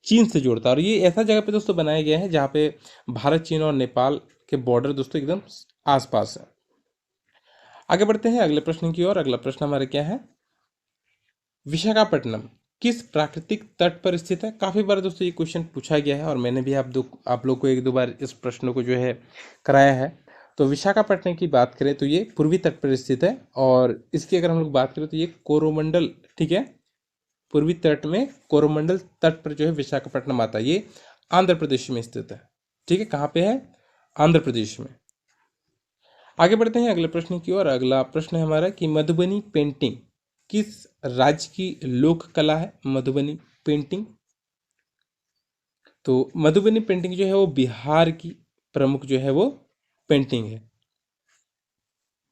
चीन से जोड़ता है, और ये ऐसा जगह पे दोस्तों बनाया गया है जहाँ पे भारत, चीन और नेपाल के बॉर्डर दोस्तों एकदम आसपास है। आगे बढ़ते हैं अगले प्रश्न की ओर। अगला प्रश्न हमारा क्या है, विशाखापट्टनम किस प्राकृतिक तट पर स्थित है। काफी बार दोस्तों ये क्वेश्चन पूछा गया है और मैंने भी आप लोग को एक दो बार इस प्रश्न को जो है कराया है। तो विशाखापट्टनम की बात करें तो ये पूर्वी तट पर स्थित है, और इसकी अगर हम लोग बात करें तो ये कोरोमंडल, ठीक है, पूर्वी तट में कोरोमंडल तट पर जो है विशाखापट्टनम आता है। ये आंध्र प्रदेश में स्थित है। ठीक है, कहाँ पे है, आंध्र प्रदेश में। आगे बढ़ते हैं अगले प्रश्न की ओर। अगला प्रश्न है हमारा कि मधुबनी पेंटिंग किस राज्य की लोक कला है। मधुबनी पेंटिंग, तो मधुबनी पेंटिंग जो है वो बिहार की प्रमुख जो है वो पेंटिंग है।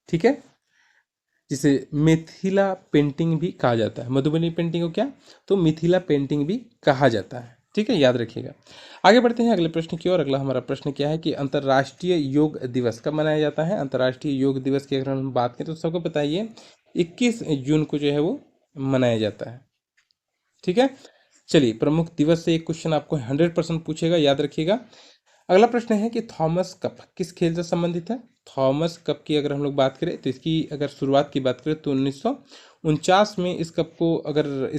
ठीक है, जिसे मिथिला पेंटिंग भी कहा जाता है। मधुबनी पेंटिंग को क्या, तो मिथिला पेंटिंग भी कहा जाता है। ठीक है, याद रखिएगा। आगे बढ़ते हैं अगले प्रश्न की ओर। अगला हमारा प्रश्न क्या है कि अंतर्राष्ट्रीय योग दिवस कब मनाया जाता है। अंतर्राष्ट्रीय योग दिवस की अगर हम बात करें तो सबको बताइए 21 जून को जो है वो मनाया जाता है। ठीक है, चलिए, प्रमुख दिवस से एक क्वेश्चन आपको 100% पूछेगा, याद रखिएगा। अगला प्रश्न है कि थॉमस कप किस खेल से संबंधित है। थॉमस कप की अगर हम लोग बात करें तो इसकी अगर शुरुआत की बात करें तो 1949 में इस कप को, अगर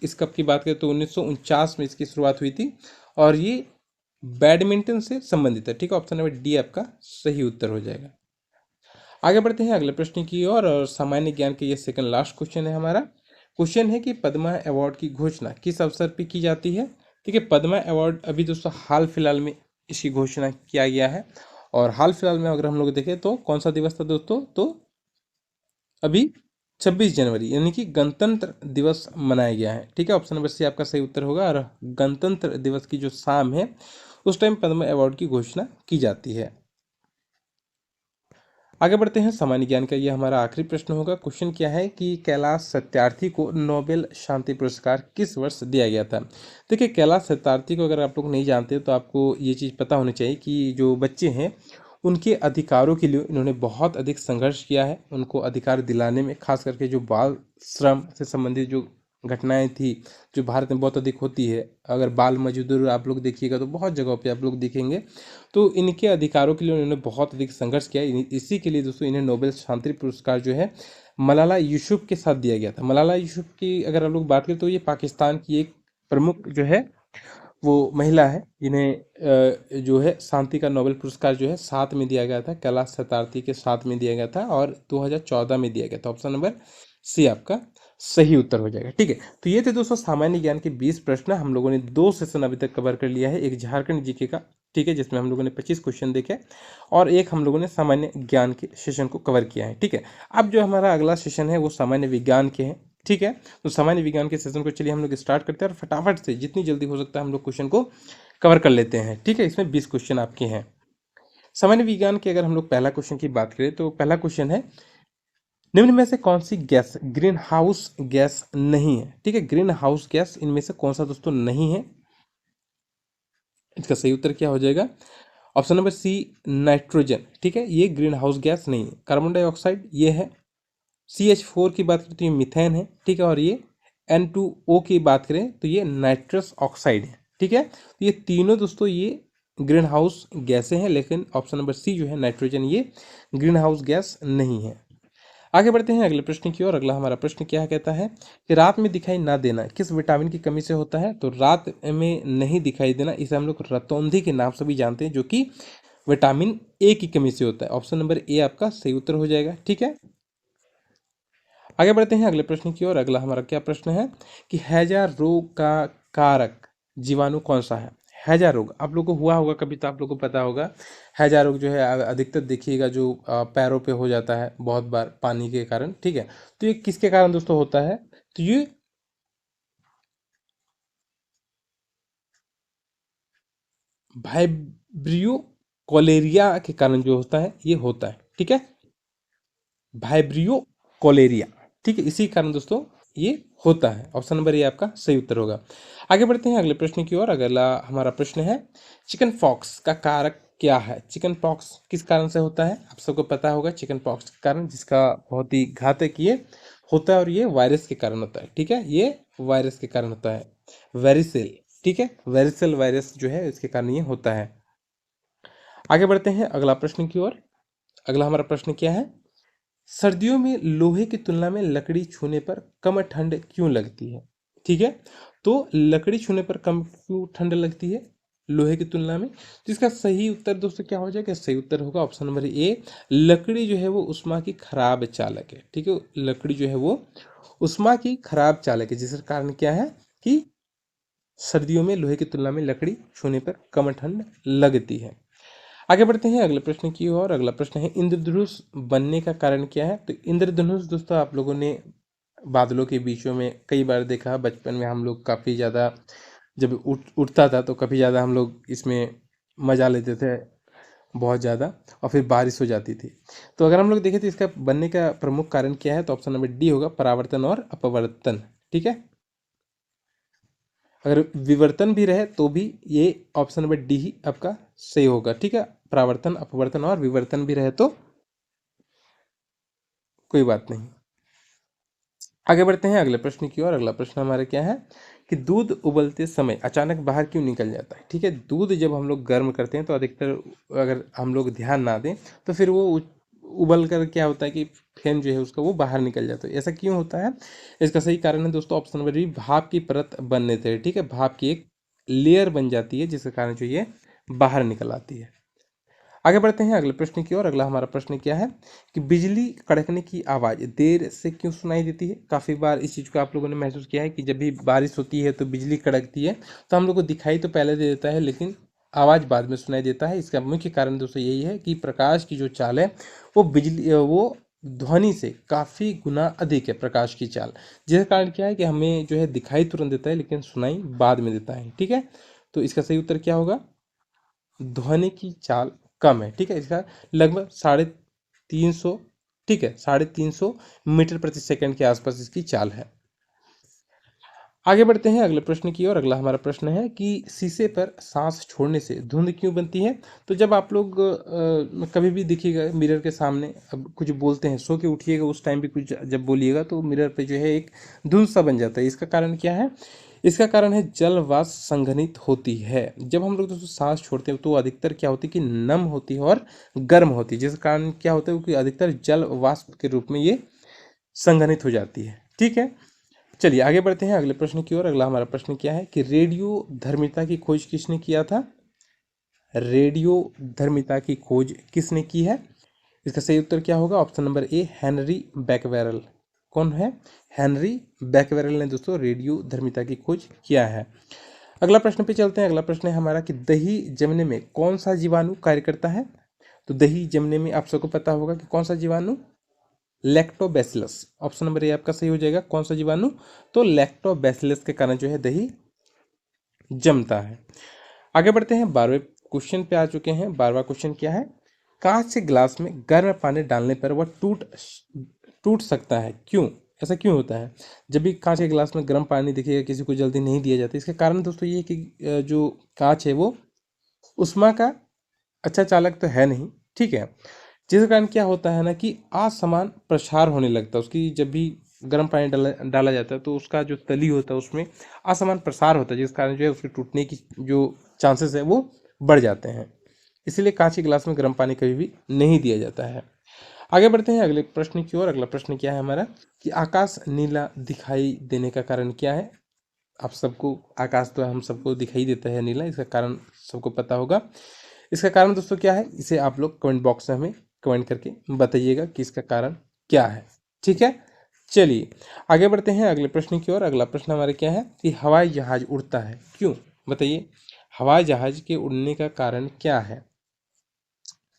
इस कप की बात करें तो 1949 में इसकी शुरुआत हुई थी, और ये बैडमिंटन से संबंधित है। ठीक है, ऑप्शन नंबर डी आपका सही उत्तर हो जाएगा। आगे बढ़ते हैं अगले प्रश्न की ओर, और सामान्य ज्ञान के ये सेकंड लास्ट क्वेश्चन है हमारा। क्वेश्चन है कि पद्मा अवार्ड की घोषणा किस अवसर पर की जाती है। ठीक है, पद्मा अवार्ड अभी दोस्तों हाल फिलहाल में इसकी घोषणा किया गया है, और हाल फिलहाल में अगर हम लोग देखें तो कौन सा दिवस था दोस्तों, तो अभी 26 जनवरी यानी कि गणतंत्र दिवस मनाया गया है। ठीक है, ऑप्शन नंबर सी आपका सही उत्तर होगा, और गणतंत्र दिवस की जो शाम है उस टाइम पद्मा अवार्ड की घोषणा की जाती है। आगे बढ़ते हैं सामान्य ज्ञान का ये हमारा आखिरी प्रश्न होगा। क्वेश्चन क्या है कि कैलाश सत्यार्थी को नोबेल शांति पुरस्कार किस वर्ष दिया गया था। देखिए, कैलाश सत्यार्थी को अगर आप लोग नहीं जानते तो आपको ये चीज़ पता होनी चाहिए कि जो बच्चे हैं उनके अधिकारों के लिए इन्होंने बहुत अधिक संघर्ष किया है। उनको अधिकार दिलाने में, खास करके जो बाल श्रम से संबंधित जो घटनाएं थी जो भारत में बहुत अधिक होती है, अगर बाल मजदूर आप लोग देखिएगा तो बहुत जगहों पे आप लोग देखेंगे, तो इनके अधिकारों के लिए उन्होंने बहुत अधिक संघर्ष किया। इसी के लिए दोस्तों इन्हें नोबेल शांति पुरस्कार जो है मलाला यूसुफ के साथ दिया गया था। मलाला यूसुफ की अगर हम लोग बात करें तो ये पाकिस्तान की एक प्रमुख जो है वो महिला है, जिन्हें जो है शांति का नोबेल पुरस्कार जो है साथ में दिया गया था, कैलाश सत्यार्थी के साथ में दिया गया था, और 2014 में दिया गया था। ऑप्शन नंबर सी आपका सही उत्तर हो जाएगा। ठीक है, तो ये थे दोस्तों सामान्य ज्ञान के 20 प्रश्न। हम लोगों ने 2 सेशन अभी तक कवर कर लिया है, एक झारखंड जीके का, ठीक है, जिसमें हम लोगों ने 25 क्वेश्चन देखे, और एक हम लोगों ने सामान्य ज्ञान के सेशन को कवर किया है। ठीक है, अब जो हमारा अगला सेशन है वो सामान्य विज्ञान के हैं। ठीक है, तो सामान्य विज्ञान के सेशन को चलिए हम लोग स्टार्ट करते हैं, और फटाफट से जितनी जल्दी हो सकता है हम लोग क्वेश्चन को कवर कर लेते हैं। ठीक है, इसमें 20 क्वेश्चन आपके हैं। सामान्य विज्ञान के अगर हम लोग पहला क्वेश्चन की बात करें तो पहला क्वेश्चन है, निम्न में से कौन सी गैस ग्रीन हाउस गैस नहीं है। ठीक है, ग्रीन हाउस गैस इनमें से कौन सा दोस्तों नहीं है। इसका सही उत्तर क्या हो जाएगा, ऑप्शन नंबर सी नाइट्रोजन। ठीक है, ये ग्रीन हाउस गैस नहीं है। कार्बन डाइऑक्साइड ये है, CH4 की बात करें तो ये मिथेन है। ठीक है, और ये N2O की बात करें तो ये नाइट्रस ऑक्साइड है। ठीक है, तो ये तीनों दोस्तों ये ग्रीन हाउस गैसें हैं, लेकिन ऑप्शन नंबर सी जो है नाइट्रोजन ये ग्रीन हाउस गैस नहीं है। आगे बढ़ते हैं अगले प्रश्न की ओर। अगला हमारा प्रश्न क्या कहता है कि रात में दिखाई ना देना किस विटामिन की कमी से होता है। तो रात में नहीं दिखाई देना इसे हम लोग रतौंधी के नाम से भी जानते हैं, जो कि विटामिन ए की कमी से होता है। ऑप्शन नंबर ए आपका सही उत्तर हो जाएगा। ठीक है, आगे बढ़ते हैं अगले प्रश्न की ओर। अगला हमारा क्या प्रश्न है कि हैजा रोग का कारक जीवाणु कौन सा है। हैजा रोग आप लोग को हुआ होगा कभी, तो आप लोग को पता होगा। हैजा रोग जो है अधिकतर देखिएगा जो पैरों पे हो जाता है बहुत बार पानी के कारण। ठीक है, तो ये किसके कारण दोस्तों होता है, तो ये वाइब्रियो कॉलेरिया के कारण जो होता है ये होता है। ठीक है, वाइब्रियो कॉलेरिया, ठीक है, इसी कारण दोस्तों ये होता है। ऑप्शन नंबर ए आपका सही उत्तर होगा। आगे बढ़ते हैं अगले प्रश्न की ओर। अगला हमारा प्रश्न है चिकन पॉक्स का कारक क्या है। चिकन पॉक्स किस कारण से होता है, आप सबको पता होगा चिकन पॉक्स के कारण, जिसका बहुत ही घातक ये होता है और ये वायरस के कारण होता है। ठीक है, ये वायरस के कारण होता है, वेरिसेल। ठीक है, वेरिसेल वायरस जो है इसके कारण ये होता है। आगे बढ़ते हैं अगला प्रश्न की ओर। अगला हमारा प्रश्न क्या है, सर्दियों में लोहे की तुलना में लकड़ी छूने पर कम ठंड क्यों लगती है। ठीक है, तो लकड़ी छूने पर कम क्यों ठंड लगती है लोहे की तुलना में, तो इसका सही उत्तर दोस्तों क्या हो जाएगा, सही उत्तर होगा ऑप्शन नंबर ए, लकड़ी जो है वो उष्मा की खराब चालक है। ठीक है, लकड़ी जो है वो उष्मा की खराब चालक है, जिसके कारण क्या है कि सर्दियों में लोहे की तुलना में लकड़ी छूने पर कम ठंड लगती है। आगे बढ़ते हैं अगले प्रश्न की ओर। अगला प्रश्न है इंद्रधनुष बनने का कारण क्या है। तो इंद्रधनुष दोस्तों आप लोगों ने बादलों के बीचों में कई बार देखा, बचपन में हम लोग काफ़ी ज़्यादा जब उठता था तो काफ़ी ज़्यादा हम लोग इसमें मज़ा लेते थे बहुत ज़्यादा, और फिर बारिश हो जाती थी। तो अगर हम लोग देखें तो इसका बनने का प्रमुख कारण क्या है, तो ऑप्शन नंबर डी होगा, परावर्तन और अपवर्तन। ठीक है, अगर विवर्तन भी रहे तो भी ये ऑप्शन नंबर डी ही आपका सही होगा। ठीक है, परावर्तन अपवर्तन और विवर्तन भी रहे तो कोई बात नहीं। आगे बढ़ते हैं अगले प्रश्न की ओर। अगला प्रश्न हमारा क्या है कि दूध उबलते समय अचानक बाहर क्यों निकल जाता है। ठीक है, दूध जब हम लोग गर्म करते हैं तो अधिकतर अगर हम लोग ध्यान ना दें तो फिर वो उबल कर क्या होता है कि फैन जो है उसका वो बाहर निकल जाता है। ऐसा क्यों होता है, इसका सही कारण है दोस्तों ऑप्शन नंबर बी, भाप की परत बनने से। ठीक है, भाप की एक लेयर बन जाती है जिसके कारण जो ये बाहर निकल आती है। आगे बढ़ते हैं अगले प्रश्न की ओर। अगला हमारा प्रश्न क्या है कि बिजली कड़कने की आवाज़ देर से क्यों सुनाई देती है। काफ़ी बार इस चीज़ को आप लोगों ने महसूस किया है कि जब भी बारिश होती है तो बिजली कड़कती है, तो हम लोग को दिखाई तो पहले दे देता है लेकिन आवाज़ बाद में सुनाई देता है। इसका मुख्य कारण दोस्तों यही है कि प्रकाश की जो चाल है वो ध्वनि से काफ़ी गुना अधिक है, प्रकाश की चाल, जिसके कारण क्या है कि हमें जो है दिखाई तुरंत देता है लेकिन सुनाई बाद में देता है। ठीक है, तो इसका सही उत्तर क्या होगा, ध्वनि की चाल कम है। ठीक है, इसका लगभग 350, ठीक है, 350 मीटर प्रति सेकंड के आसपास इसकी चाल है। आगे बढ़ते हैं अगले प्रश्न की ओर। अगला हमारा प्रश्न है कि शीशे पर सांस छोड़ने से धुंध क्यों बनती है। तो जब आप लोग कभी भी देखिएगा मिरर के सामने अब कुछ बोलते हैं, सो के उठिएगा उस टाइम भी कुछ जब बोलिएगा तो मिरर पे जो है एक धुंध सा बन जाता है। इसका कारण क्या है, इसका कारण है जल वाष्प संघनित होती है। जब हम लोग दोस्तों सांस छोड़ते हैं तो अधिकतर क्या होती है कि नम होती है और गर्म होती है, जिस कारण क्या होता है कि अधिकतर जल वाष्प के रूप में ये संघनित हो जाती है। ठीक है, चलिए आगे बढ़ते हैं अगले प्रश्न की ओर। अगला हमारा प्रश्न क्या है कि रेडियो धर्मिता की खोज किसने किया था। रेडियो धर्मिता की खोज किसने की है, इसका सही उत्तर क्या होगा, ऑप्शन नंबर ए, हेनरी बैकवेरल। कौन है, हेनरी बैकवेरल ने दोस्तों रेडियो धर्मिता की खोज किया है। अगला प्रश्न पे चलते हैं। अगला प्रश्न है हमारा कि दही जमने में कौन सा जीवाणु कार्य करता है। तो दही जमने में आप सबको पता होगा कि कौन सा जीवाणु, लैक्टोबैसिलस। ऑप्शन नंबर ए आपका सही हो जाएगा, कौन सा जीवाणु, तो लैक्टोबैसिलस के कारण जो है दही जमता है। आगे बढ़ते हैं 12वें क्वेश्चन पे आ चुके हैं। 12वां क्वेश्चन क्या है, कांच के ग्लास में गर्म पानी डालने पर वह टूट टूट सकता है, क्यों, ऐसा क्यों होता है। जब भी कांच के गिलास में गर्म पानी देखिएगा किसी को जल्दी नहीं दिया जाता, इसका कारण दोस्तों ये है कि जो कांच है वो उष्मा का अच्छा चालक तो है नहीं। ठीक है, जिस कारण क्या होता है ना कि असमान प्रसार होने लगता है उसकी, जब भी गर्म पानी डाला जाता है तो उसका जो तली होता है उसमें असमान प्रसार होता है, जिस कारण जो है उसके टूटने की जो चांसेस है वो बढ़ जाते हैं। इसलिए कांच के गिलास में गर्म पानी कभी भी नहीं दिया जाता है। आगे बढ़ते हैं अगले प्रश्न की ओर। अगला प्रश्न क्या है हमारा कि आकाश नीला दिखाई देने का कारण क्या है। आप सबको आकाश तो हम सबको दिखाई देता है नीला, इसका कारण सबको पता होगा। इसका कारण दोस्तों क्या है, इसे आप लोग कमेंट बॉक्स में हमें कमेंट करके बताइएगा कि इसका कारण क्या है। ठीक है, चलिए आगे बढ़ते हैं अगले प्रश्न की ओर। अगला प्रश्न हमारा क्या है कि हवाई जहाज उड़ता है क्यों? बताइए, हवाई जहाज के उड़ने का कारण क्या है?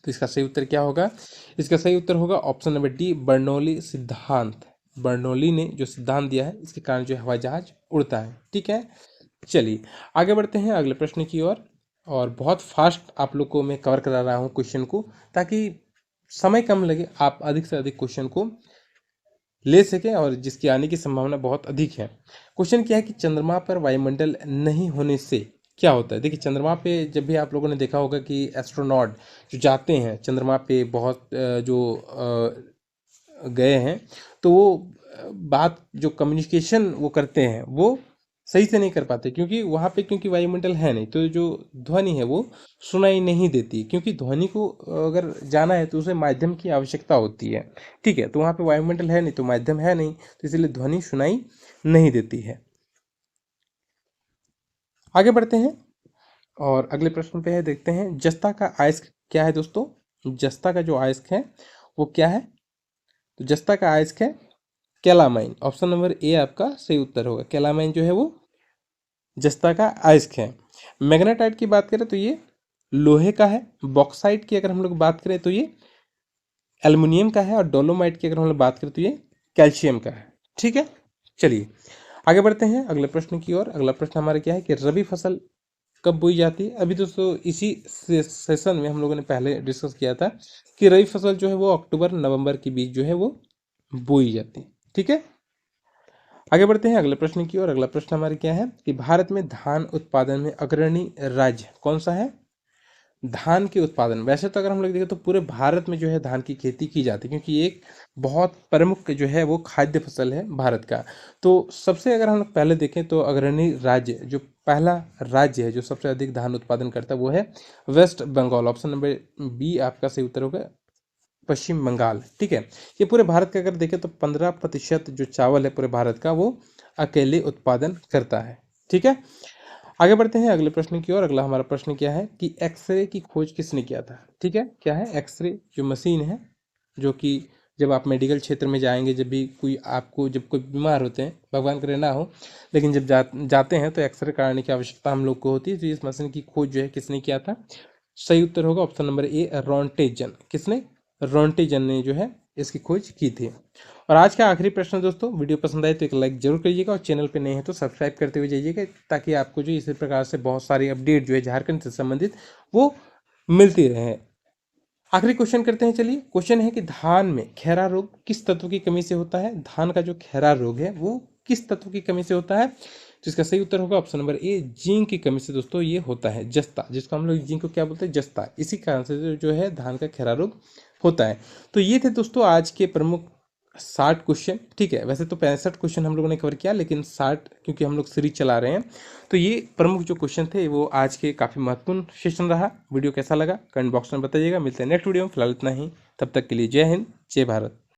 तो इसका सही उत्तर क्या होगा? इसका सही उत्तर होगा ऑप्शन नंबर डी, बर्नौली सिद्धांत। बर्नौली ने जो सिद्धांत दिया है, इसके कारण जो हवाई जहाज उड़ता है। ठीक है, चलिए आगे बढ़ते हैं अगले प्रश्न की ओर। और बहुत फास्ट आप लोग को मैं कवर करा रहा हूँ क्वेश्चन को, ताकि समय कम लगे, आप अधिक से अधिक क्वेश्चन को ले सकें और जिसकी आने की संभावना बहुत अधिक है। क्वेश्चन क्या है कि चंद्रमा पर वायुमंडल नहीं होने से क्या होता है? देखिए, चंद्रमा पे जब भी आप लोगों ने देखा होगा कि एस्ट्रोनॉट जो जाते हैं चंद्रमा पे, बहुत गए हैं, तो वो बात जो कम्युनिकेशन वो करते हैं वो सही से नहीं कर पाते, क्योंकि वहाँ पे क्योंकि वायुमंडल है नहीं, तो जो ध्वनि है वो सुनाई नहीं देती, क्योंकि ध्वनि को अगर जाना है तो उसे माध्यम की आवश्यकता होती है। ठीक है, तो वहाँ पे वायुमंडल है नहीं तो माध्यम है नहीं, तो इसलिए ध्वनि सुनाई नहीं देती है। आगे बढ़ते हैं और अगले प्रश्न पे है, देखते हैं जस्ता का अयस्क क्या है दोस्तों? जस्ता का जो अयस्क है वो क्या है? तो जस्ता का अयस्क है कैलामाइन। ऑप्शन नंबर ए आपका सही उत्तर होगा। कैलामाइन जो है वो जस्ता का अयस्क है। मैग्नेटाइट की बात करें तो ये लोहे का है। बॉक्साइट की अगर हम लोग बात करें तो ये एल्युमिनियम का है। और डोलोमाइट की अगर हम लोग बात करें तो ये कैल्शियम का है। ठीक है, चलिए आगे बढ़ते हैं अगले प्रश्न की ओर। अगला प्रश्न हमारा क्या है कि रबी फसल कब बोई जाती है? अभी दोस्तों इसी सेशन में हम लोगों ने पहले डिस्कस किया था कि रबी फसल जो है वो अक्टूबर नवंबर के बीच जो है वो बोई जाती है। ठीक है, आगे बढ़ते हैं अगले प्रश्न की ओर। अगला प्रश्न हमारे क्या है कि भारत में धान उत्पादन में अग्रणी राज्य कौन सा है? धान के उत्पादन, वैसे तो अगर हम लोग देखें तो पूरे भारत में जो है धान की खेती की जाती है, क्योंकि ये एक बहुत प्रमुख जो है वो खाद्य फसल है भारत का। तो सबसे अगर हम लोग पहले देखें तो अग्रणी राज्य, जो पहला राज्य है जो सबसे अधिक धान उत्पादन करता है वो है West Bengal. Option number B आपका सही उत्तर होगा, पश्चिम बंगाल। ठीक है, ये पूरे भारत का अगर देखें तो 15% जो चावल है पूरे भारत का वो अकेले उत्पादन करता है। ठीक है, आगे बढ़ते हैं अगले प्रश्न की ओर। अगला हमारा प्रश्न क्या है कि एक्सरे की खोज किसने किया था? ठीक है, क्या है? एक्सरे जो मशीन है, जो कि जब आप मेडिकल क्षेत्र में जाएंगे, जब भी कोई आपको, जब कोई बीमार होते हैं, भगवान करे ना हो, लेकिन जब जाते हैं तो एक्सरे कराने की आवश्यकता हम लोग को होती है। तो इस मशीन की खोज जो है किसने किया था? सही उत्तर होगा ऑप्शन नंबर ए, रॉन्टेजन। किसने? रॉन्टेजन ने जो है इसकी खोज की थी। और आज का आखिरी प्रश्न दोस्तों, वीडियो पसंद आए तो एक लाइक जरूर करिएगा और चैनल पे नए हैं तो सब्सक्राइब करते हुए जाइएगा, ताकि आपको जो इसी प्रकार से बहुत सारी अपडेट जो है झारखंड से संबंधित वो मिलती रहे। आखिरी क्वेश्चन करते हैं। चलिए, क्वेश्चन है कि धान में खैरा रोग किस तत्व की कमी से होता है? धान का जो खैरा रोग है वो किस तत्व की कमी से होता है? तो इसका सही उत्तर होगा ऑप्शन नंबर ए, जिंक की कमी से दोस्तों ये होता है। जस्ता, जिसको हम लोग जिंक को क्या बोलते हैं? जस्ता। इसी कारण से जो है धान का खैरा रोग होता है। तो ये थे दोस्तों आज के प्रमुख 60 क्वेश्चन। ठीक है, वैसे तो 65 क्वेश्चन हम लोगों ने कवर किया, लेकिन 60 क्योंकि हम लोग सीरीज चला रहे हैं, तो ये प्रमुख जो क्वेश्चन थे वो आज के काफ़ी महत्वपूर्ण सेशन रहा। वीडियो कैसा लगा कमेंट बॉक्स में बताइएगा। मिलते हैं नेक्स्ट वीडियो में, फिलहाल इतना ही। तब तक के लिए जय हिंद, जय भारत।